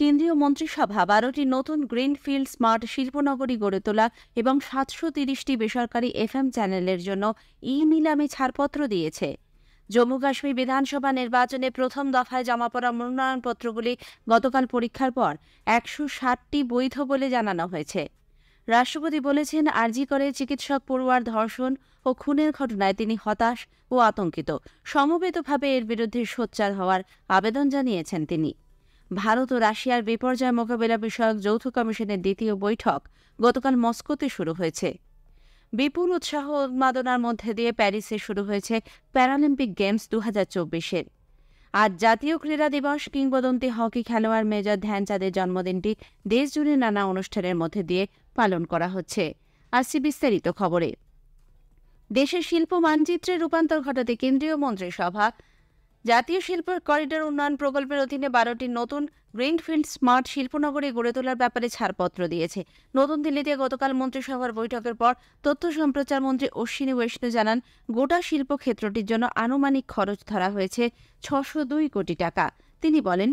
কেন্দ্রীয় মন্ত্রিসভা 12টি নতুন গ্রিনফিল্ড স্মার্ট শিল্পনগরী গড়ে তোলা এবং 730টি বেসরকারি এফএম চ্যানেলের জন্য ই-নিলামে ছাড়পত্র দিয়েছে। জম্মু কাশ্মীর বিধানসভা নির্বাচনে প্রথম দফায় জমা পড়া মনোনয়নপত্রগুলি গতকাল পরীক্ষার পর 160টি বৈধ বলে জানানো হয়েছে। রাষ্ট্রপতি বলেছেন, আরজি করে চিকিৎসক পড়ুয়ার ধর্ষণ ও খুনের ঘটনায় তিনি হতাশ ও আতঙ্কিত। সমবেতভাবে এর বিরুদ্ধে সোচ্চার হওয়ার আবেদন জানিয়েছেন তিনি। ভারত ও রাশিয়ার বিপর্যয় মোকাবিলা বিষয়ক যৌথ কমিশনের দ্বিতীয় বৈঠক গতকাল মস্কোতে শুরু হয়েছে। বিপুল উৎসাহ উন্মাদনার মধ্যে দিয়ে প্যারিসে শুরু হয়েছে প্যারালিম্পিক গেমস 2024-এর। আজ জাতীয় ক্রীড়া দিবস। কিংবদন্তি হকি খেলোয়াড় মেজর ধ্যানচাঁদের জন্মদিনটি দেশজুড়ে নানা অনুষ্ঠানের মধ্যে দিয়ে পালন করা হচ্ছে। আসছি বিস্তারিত খবরে। দেশের শিল্প মানচিত্রে রূপান্তর ঘটাতে কেন্দ্রীয় মন্ত্রিসভা জাতীয় শিল্প করিডোর উন্নয়ন প্রকল্পের অধীনে 12টি নতুন গ্রিনফিল্ড স্মার্ট শিল্পনগরী গড়ে তোলার ব্যাপারে ছাড়পত্র দিয়েছে। নতুন দিল্লিতে গতকাল মন্ত্রিসভার বৈঠকের পর তথ্য সম্প্রচার মন্ত্রী অশ্বিনী বৈষ্ণব জানান, গোটা শিল্পক্ষেত্রটির জন্য আনুমানিক খরচ ধরা হয়েছে 602 কোটি টাকা। তিনি বলেন,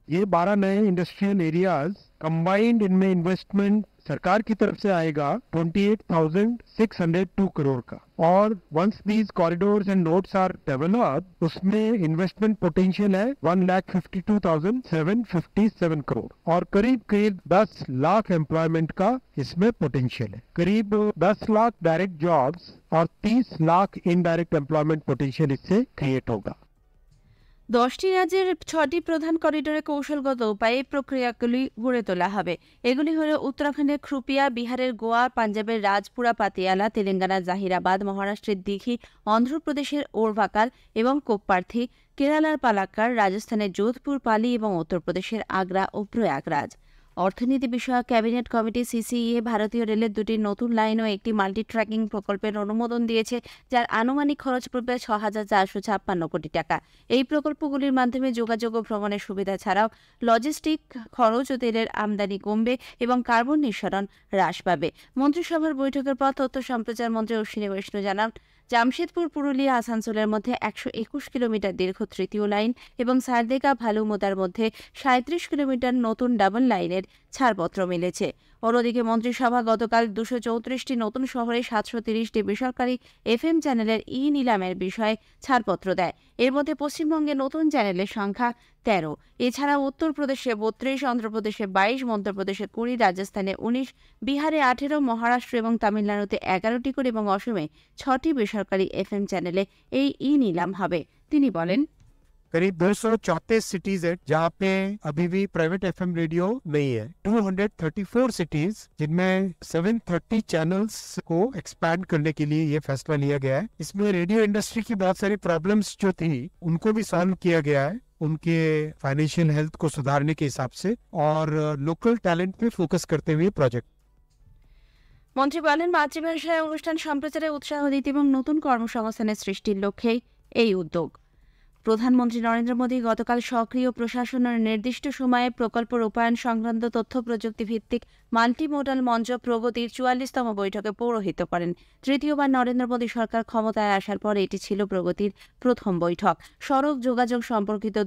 ये 12 नए इंडस्ट्रियल एरियाज कंबाइंड इनमें इन्वेस्टमेंट सरकार की तरफ से आएगा 28,602 करोड़ का, और once these corridors and nodes are developed उसमें इन्वेस्टमेंट पोटेंशियल है 1,52,757 करोड़, और करीब 10 लाख एम्प्लॉयमेंट का इसमें पोटेंशियल है। करीब 10 लाख डायरेक्ट जॉब्स और 30 लाख इनडायरेक्ट एम्प्लॉयमेंट पोटेंशियल इससे क्रिएट होगा। 10টি রাজ্যের 6টি প্রধান করিডোরে কৌশলগত উপায়ে প্রক্রিয়াগুলি গড়ে তোলা হবে। এগুলি হল উত্তরাখণ্ডের খুপিয়া, বিহারের গোয়া, পাঞ্জাবের রাজপুরা পাতিয়ালা, তেলেঙ্গানার জাহিরাবাদ, মহারাষ্ট্রের দিঘি, অন্ধ্রপ্রদেশের ওরভাকাল এবং কোপ্পার্থী, কেরালার পালাক্কাড়, রাজস্থানের যোধপুর, পালি এবং উত্তরপ্রদেশের আগ্রা ও প্রয়াগরাজ। অর্থনীতি বিষয়ক ক্যাবিনেট কমিটি সিসিইএ ভারতীয় রেলের 2টি নতুন লাইন ও একটি মাল্টি ট্র্যাকিং প্রকল্পের অনুমোদন দিয়েছে, যার আনুমানিক খরচ পড়বে 6,456 কোটি টাকা। এই প্রকল্পগুলির মাধ্যমে যোগাযোগ ও ভ্রমণের সুবিধা ছাড়াও লজিস্টিক খরচ ও তেলের আমদানি কমবে এবং কার্বন নিঃসরণ হ্রাস পাবে। মন্ত্রিসভার বৈঠকের পর তথ্য সম্প্রচার মন্ত্রী অশ্বিনী বৈষ্ণব জানান, জামশেদপুর, পুরুলিয়া, আসানসোলের মধ্যে 121 কিলোমিটার দীর্ঘ তৃতীয় লাইন এবং সারদেগা ভালুমোদার মধ্যে 37 কিলোমিটার নতুন ডাবল লাইনের ছাড়পত্র মিলেছে। অন্যদিকে মন্ত্রিসভা গতকাল 234টি নতুন শহরে 730টি বেসরকারি এফএম চ্যানেলের ই-নিলামের বিষয়ে ছাড়পত্র দেয়। এর মধ্যে পশ্চিমবঙ্গে নতুন চ্যানেলের সংখ্যা 13। এছাড়া উত্তরপ্রদেশে 32, অন্ধ্রপ্রদেশে 22, মধ্যপ্রদেশে 20, রাজস্থানে 19, বিহারে 18, মহারাষ্ট্র এবং তামিলনাড়ুতে 11টি করে এবং অসমে 6টি বেসরকারি এফএম চ্যানেলে এই ই-নিলাম হবে। তিনি বলেন, करीब 234 सिटीज है जहाँ पे अभी भी प्राइवेट एफएम रेडियो नहीं है। 234 सिटीज जिनमें 730 चैनल्स को एक्सपैंड करने के लिए ये फैसला लिया गया है। इसमें रेडियो इंडस्ट्री की बहुत सारी प्रॉब्लम्स जो थी उनको भी सॉल्व किया गया है, उनके फाइनेंशियल हेल्थ को सुधारने के हिसाब से, और लोकल टैलेंट पे फोकस करते हुए प्रोजेक्ट। মন্ত্রী বলেন, মাতৃভাষায় অনুষ্ঠান সম্প্রচারে উৎসাহ দিতে এবং নতুন কর্মসংস্থানের সৃষ্টির লক্ষ্যেই এই উদ্যোগ। প্রধানমন্ত্রী নরেন্দ্র মোদী গতকাল সক্রিয় প্রশাসনের নির্দিষ্ট সময়ে প্রকল্প রূপায়ণ সংক্রান্ত তথ্য প্রযুক্তি ভিত্তিক মাল্টিমোডাল মঞ্চ প্রগতির 44তম বৈঠকে পৌরোহিত্য করেন। তৃতীয়বার নরেন্দ্র মোদী সরকার ক্ষমতায় আসার পর এটি ছিল প্রগতির প্রথম বৈঠক। সড়ক যোগাযোগ সম্পর্কিত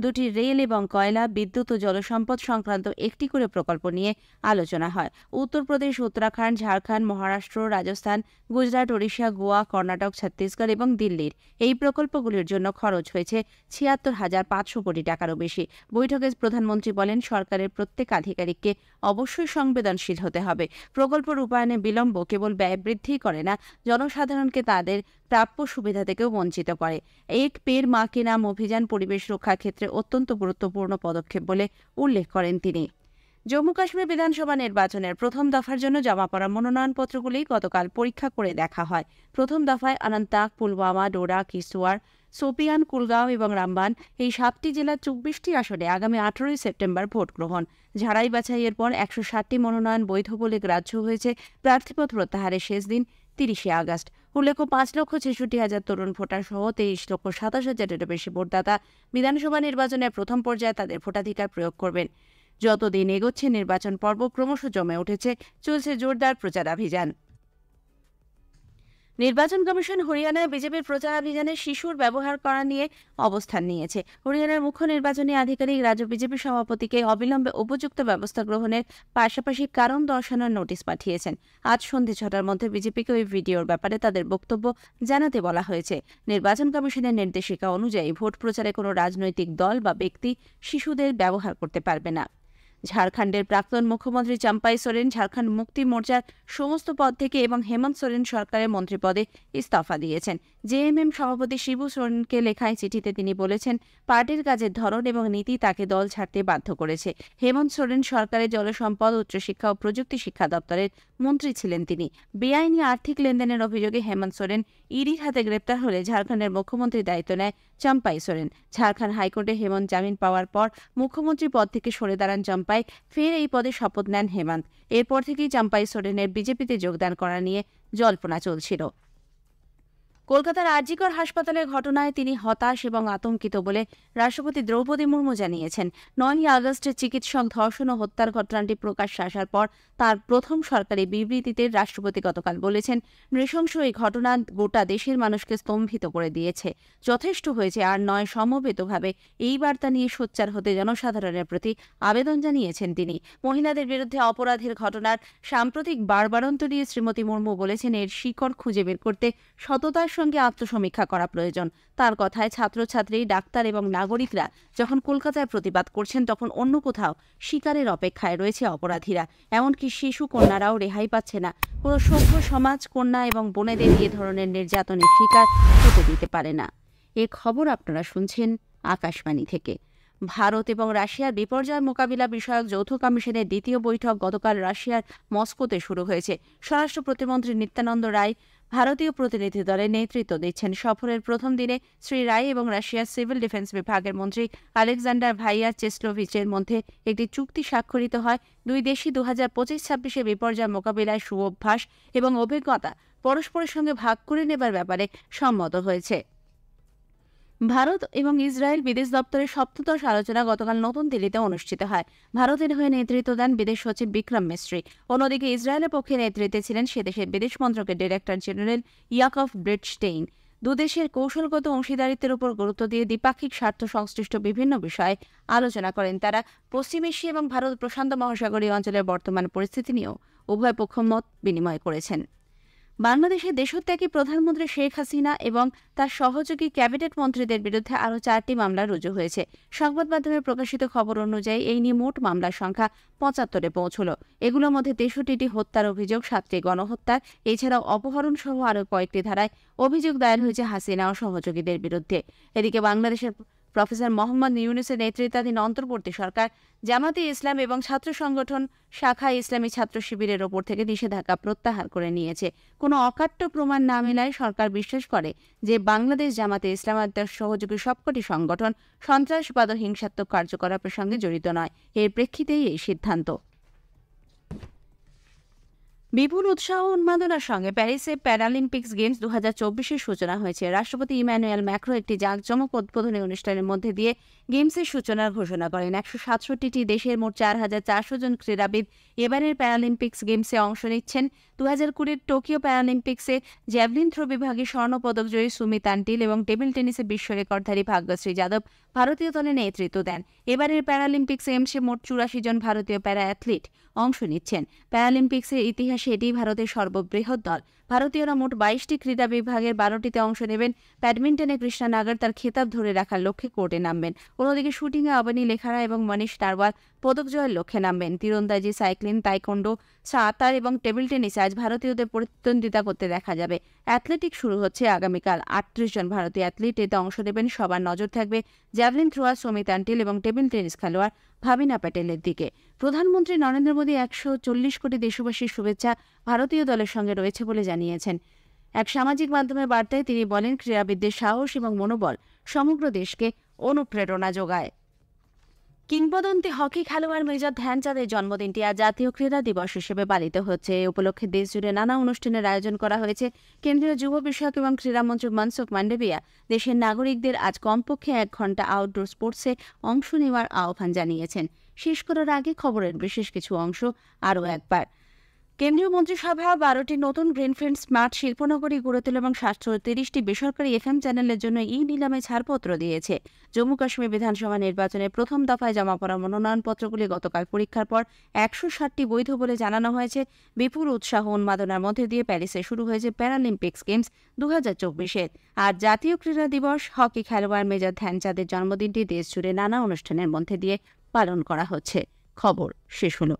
দুটি রেল এবং কয়লা, বিদ্যুৎ ও জলসম্পদ সংক্রান্ত একটি করে প্রকল্প নিয়ে আলোচনা হয়। উত্তরপ্রদেশ, উত্তরাখণ্ড, ঝাড়খণ্ড, মহারাষ্ট্র, রাজস্থান, গুজরাট, ওড়িশা, গোয়া, কর্ণাটক, ছত্তিশগড় এবং দিল্লির এই প্রকল্পগুলির জন্য খরচ হয়েছে 76,500 কোটি টাকারও বেশি। বৈঠকে প্রধানমন্ত্রী বলেন, সরকারের প্রত্যেক আধিকারিককে অবশ্যই সংবেদনশীল হতে হবে। প্রকল্প রূপায়ণে বিলম্ব কেবল ব্যয় বৃদ্ধি করে না, জনসাধারণকে তাদের প্রাপ্য সুবিধা থেকেও বঞ্চিত করে। এক পেড় মা কে নাম অভিযান পরিবেশ রক্ষার ক্ষেত্রে অত্যন্ত গুরুত্বপূর্ণ পদক্ষেপ বলে উল্লেখ করেন তিনি। জম্মু কাশ্মীর বিধানসভা নির্বাচনের প্রথম দফার জন্য জমা পড়া মনোনয়নপত্রগুলি গতকাল পরীক্ষা করে দেখা হয়। প্রথম দফায় অনন্তনাগ, পুলওয়ামা, ডোডা, কিশতওয়াড়, সোপিয়ান, কুলগাঁও এবং রামবান এই 7টি জেলার 24টি আসনে আগামী 18 সেপ্টেম্বর ভোট গ্রহণ। ঝাড়াই বাছাইয়ের পর 160টি মনোনয়ন বৈধ বলে গ্রাহ্য হয়েছে। প্রার্থীপদ প্রত্যাহারের শেষ দিন 30 আগস্ট। উল্লেখ্য, 5,66,000 তরুণ ভোটার সহ 23,27,000-এরও বেশি ভোটদাতা বিধানসভা নির্বাচনের প্রথম পর্যায়ে তাদের ভোটাধিকার প্রয়োগ করবেন। যতদিন এগোচ্ছে নির্বাচন পর্ব ক্রমশ জমে উঠেছে, চলছে জোরদার প্রচারাভিযান। নির্বাচন কমিশন হরিয়ানায় বিজেপির প্রচারাভিযানে শিশুর ব্যবহার করা নিয়ে অবস্থান নিয়েছে। হরিয়ানার মুখ্য নির্বাচনী আধিকারিক রাজ্য বিজেপি সভাপতিকে অবিলম্বে উপযুক্ত ব্যবস্থা গ্রহণের পাশাপাশি কারণ দর্শানোর নোটিশ পাঠিয়েছেন। আজ সন্ধ্যে 6টার মধ্যে বিজেপিকে ওই ভিডিওর ব্যাপারে তাদের বক্তব্য জানাতে বলা হয়েছে। নির্বাচন কমিশনের নির্দেশিকা অনুযায়ী ভোট প্রচারে কোনো রাজনৈতিক দল বা ব্যক্তি শিশুদের ব্যবহার করতে পারবে না। ঝাড়খণ্ডের প্রাক্তন মুখ্যমন্ত্রী চম্পাই সোরেন ঝাড়খণ্ড মুক্তি মোর্চার সমস্ত পদ থেকে এবং হেমন্ত সোরেন সরকারের মন্ত্রী পদে ইস্তফা দিয়েছেন। জেএমএম সভাপতি শিবু সোরেনকে লেখায় চিঠিতে তিনি বলেছেন, পার্টির কাজের ধরন এবং নীতি তাকে দল ছাড়তে বাধ্য করেছে। হেমন্ত সোরেন সরকারের জলসম্পদ, উচ্চশিক্ষা ও প্রযুক্তি শিক্ষা দপ্তরের মন্ত্রী ছিলেন তিনি। বেআইনি আর্থিক লেনদেনের অভিযোগে হেমন্ত সোরেন ইডির হাতে গ্রেপ্তার হলে ঝাড়খণ্ডের মুখ্যমন্ত্রীর দায়িত্ব নেয় চম্পাই সোরেন। ঝাড়খণ্ড হাইকোর্টে হেমন্ত জামিন পাওয়ার পর মুখ্যমন্ত্রী পদ থেকে সরে দাঁড়ান চম্পাই। ফের এই পদে শপথ নেন হেমন্ত। এরপর থেকেই চম্পাই সোরেনের বিজেপিতে যোগদান করা নিয়ে জল্পনা চলছিল। কলকাতার আরজিকর হাসপাতালের ঘটনায় তিনি হতাশ এবং আতঙ্কিত বলে রাষ্ট্রপতি দ্রৌপদী মুর্মু জানিয়েছেন। 9ই আগস্ট চিকিৎসক ধর্ষণ ও হত্যার ঘটনাটি প্রকাশ্যে আসার পর তার প্রথম সরকারি বিবৃতিতে রাষ্ট্রপতি গতকাল বলেছেন, নৃশংস এই ঘটনা গোটা দেশের মানুষকে স্তম্ভিত করে দিয়েছে। যথেষ্ট হয়েছে, আর নয়, সমবেতভাবে এই বার্তা নিয়ে সোচ্চার হতে জনসাধারণের প্রতি আবেদন জানিয়েছেন তিনি। মহিলাদের বিরুদ্ধে অপরাধের ঘটনার সাম্প্রতিক বাড়বাড়ন্ত নিয়ে শ্রীমতী মুর্মু বলেছেন, এর শিকড় খুঁজে বের করতে সততার সঙ্গে আত্মসমীক্ষা করা প্রয়োজন। তার কথায়, ছাত্রছাত্রী, ডাক্তার এবং নাগরিকরা যখন কলকাতায় প্রতিবাদ করছেন, তখন অন্য কোথাও শিকারের অপেক্ষায় রয়েছে অপরাধীরা। এমনকি শিশু কন্যারাও রেহাই পাচ্ছে না। কোনো সভ্য সমাজ কন্যা এবং বোনেদের এ ধরনের নির্যাতনের শিকার হতে দিতে পারে না। এ খবর আপনারা শুনছেন আকাশবাণী থেকে। ভারত এবং রাশিয়ার বিপর্যয় মোকাবিলা বিষয়ক যৌথ কমিশনের দ্বিতীয় বৈঠক গতকাল রাশিয়ার মস্কোতে শুরু হয়েছে। স্বরাষ্ট্র প্রতিমন্ত্রী নিত্যানন্দ রায় ভারতীয় প্রতিনিধি দলের নেতৃত্ব দিচ্ছেন। সফরের প্রথম দিনে শ্রী রায় এবং রাশিয়ার সিভিল ডিফেন্স বিভাগের মন্ত্রী আলেকজান্ডার ভাইয়ার চেসলোভিচের মধ্যে একটি চুক্তি স্বাক্ষরিত হয়। দুই দেশই 2025-26 বিপর্যয় মোকাবিলায় সুঅভ্যাস এবং অভিজ্ঞতা পরস্পরের সঙ্গে ভাগ করে নেবার ব্যাপারে সম্মত হয়েছে। ভারত এবং ইসরায়েল বিদেশ দপ্তরের সপ্তদশ আলোচনা গতকাল নতুন দিল্লিতে অনুষ্ঠিত হয়। ভারতের হয়ে নেতৃত্ব দেন বিদেশ সচিব বিক্রম মিস্ত্রি। অন্যদিকে ইসরায়েলের পক্ষে নেতৃত্বে ছিলেন সে দেশের বিদেশ মন্ত্রকের ডিরেক্টর জেনারেল ইয়াকভ ব্রিটস্টেইন। দুদেশের কৌশলগত অংশীদারিত্বের উপর গুরুত্ব দিয়ে দ্বিপাক্ষিক স্বার্থ সংশ্লিষ্ট বিভিন্ন বিষয়ে আলোচনা করেন তারা। পশ্চিম এশিয়া এবং ভারত প্রশান্ত মহাসাগরীয় অঞ্চলের বর্তমান পরিস্থিতি নিয়েও উভয় পক্ষ মত বিনিময় করেছেন। বাংলাদেশের দেশত্যাগী প্রধানমন্ত্রী শেখ হাসিনা এবং তার সহযোগী ক্যাবিনেট মন্ত্রীদের বিরুদ্ধে আরও 4টি মামলা রুজু হয়েছে। সংবাদ মাধ্যমে প্রকাশিত খবর অনুযায়ী এই নিয়ে মোট মামলার সংখ্যা 75-এ পৌঁছল। এগুলোর মধ্যে 63টি হত্যার অভিযোগ, 7টি গণহত্যার, এছাড়াও অপহরণ সহ আরও কয়েকটি ধারায় অভিযোগ দায়ের হয়েছে হাসিনা ও সহযোগীদের বিরুদ্ধে। এদিকে বাংলাদেশের প্রফেসর মোহাম্মদ ইউনূসের নেতৃত্বাধীন অন্তর্বর্তী সরকার জামাতে ইসলাম এবং ছাত্র সংগঠন শাখা ইসলামী ছাত্র শিবিরের ওপর থেকে নিষেধাজ্ঞা প্রত্যাহার করে নিয়েছে। কোনো অকাট্য প্রমাণ না মেলায় সরকার বিশ্বাস করে যে বাংলাদেশ জামাতে ইসলাম আর তার সহযোগী সবকটি সংগঠন সন্ত্রাসবাদ ও হিংসাত্মক কার্যকলাপের সঙ্গে জড়িত নয়। এর প্রেক্ষিতেই এই সিদ্ধান্ত। বিপুল উৎসাহ উন্মাদনার সঙ্গে প্যারিসে প্যারালিম্পিক্স গেমস 2024-এর সূচনা হয়েছে। রাষ্ট্রপতি ইম্যানুয়েল ম্যাক্রো একটি জাঁকজমক উদ্বোধনী অনুষ্ঠানের মধ্যে দিয়ে গেমসের সূচনার ঘোষণা করেন। 167টি দেশের মোট 4,400 জন ক্রীড়াবিদ এবারের প্যারালিম্পিক্স গেমসে অংশ নিচ্ছেন। 2020 টোকিও প্যারালিম্পিক্সে জ্যাভলিন থ্রো বিভাগে স্বর্ণপদক জয়ী সুমিত আন্টিল এবং টেবিল টেনিসে বিশ্ব রেকর্ডধারী ভাগ্যশ্রী যাদব ভারতীয় দলে নেতৃত্ব দেন। এবারের প্যারালিম্পিক্স গেমসে মোট 84 জন ভারতীয় প্যারা অ্যাথলিট অংশ নিচ্ছেন। প্যারালিম্পিক্সের ইতিহাসে এটি ভারতের সর্ববৃহৎ দল। ভারতীয়রা মোট 22টি ক্রীড়া বিভাগের 12টিতে অংশ নেবেন। ব্যাডমিন্টনে কৃষ্ণা নাগার তার খেতাব ধরে রাখার লক্ষ্যে কোর্টে নামবেন। অন্যদিকে শুটিংয়ে অবনী লেখারা এবং মনীষ নারওয়াল পদক জয়ের লক্ষ্যে নামবেন। তীরন্দাজি, সাইক্লিং, তাইকোন্ডো, সাঁতার এবং টেবিল টেনিসে আজ ভারতীয়দের প্রতিদ্বন্দ্বিতা করতে দেখা যাবে। অ্যাথলেটিক শুরু হচ্ছে আগামীকাল। 38 জন ভারতীয় অ্যাথলিট এতে অংশ নেবেন। সবার নজর থাকবে জ্যাভলিন থ্রোয়ার সুমিত আন্টিল এবং টেবিল টেনিস খেলোয়াড় ভাবিনা প্যাটেলের দিকে। প্রধানমন্ত্রী নরেন্দ্র মোদী 140 কোটি দেশবাসীর শুভেচ্ছা ভারতীয় দলের সঙ্গে রয়েছে বলে জানিয়েছেন। এক সামাজিক মাধ্যমের বার্তায় তিনি বলেন, ক্রীড়াবিদদের সাহস এবং মনোবল সমগ্র দেশকে অনুপ্রেরণা যোগায়। কিংবদন্তি হকি খেলোয়াড় মেজর ধ্যানচাঁদের জন্মদিনটি আজ জাতীয় ক্রীড়া দিবস হিসেবে পালিত হচ্ছে। এই উপলক্ষে দেশজুড়ে নানা অনুষ্ঠানের আয়োজন করা হয়েছে। কেন্দ্রীয় যুব বিষয়ক এবং ক্রীড়ামন্ত্রী মনসুখ মান্ডভিয়া দেশের নাগরিকদের আজ কমপক্ষে 1 ঘণ্টা আউটডোর স্পোর্টসে অংশ নেওয়ার আহ্বান জানিয়েছেন। শেষ করার আগে খবরের বিশেষ কিছু অংশ আরও একবার। কেন্দ্রীয় মন্ত্রিসভা 12টি নতুন গ্রিনফিল্ড স্মার্ট শিল্পনগরী গড়ে তোলে এবং 730টি বেসরকারি এফএম চ্যানেলের জন্য নিলামে ছাড়পত্র দিয়েছে। জম্মু কাশ্মীর বিধানসভা নির্বাচনের প্রথম দফায় জমা পড়া মনোনয়নপত্রগুলি গতকাল পরীক্ষার পর 160টি বৈধ বলে জানানো হয়েছে। বিপুল উৎসাহ উন্মাদনার মধ্যে দিয়ে প্যারিসে শুরু হয়েছে প্যারালিম্পিক্স গেমস 2024-এর। আর জাতীয় ক্রীড়া দিবস, হকি খেলোয়াড় মেজর ধ্যানচাঁদের জন্মদিনটি দেশজুড়ে নানা অনুষ্ঠানের মধ্যে দিয়ে পালন করা হচ্ছে। খবর শেষ হলো।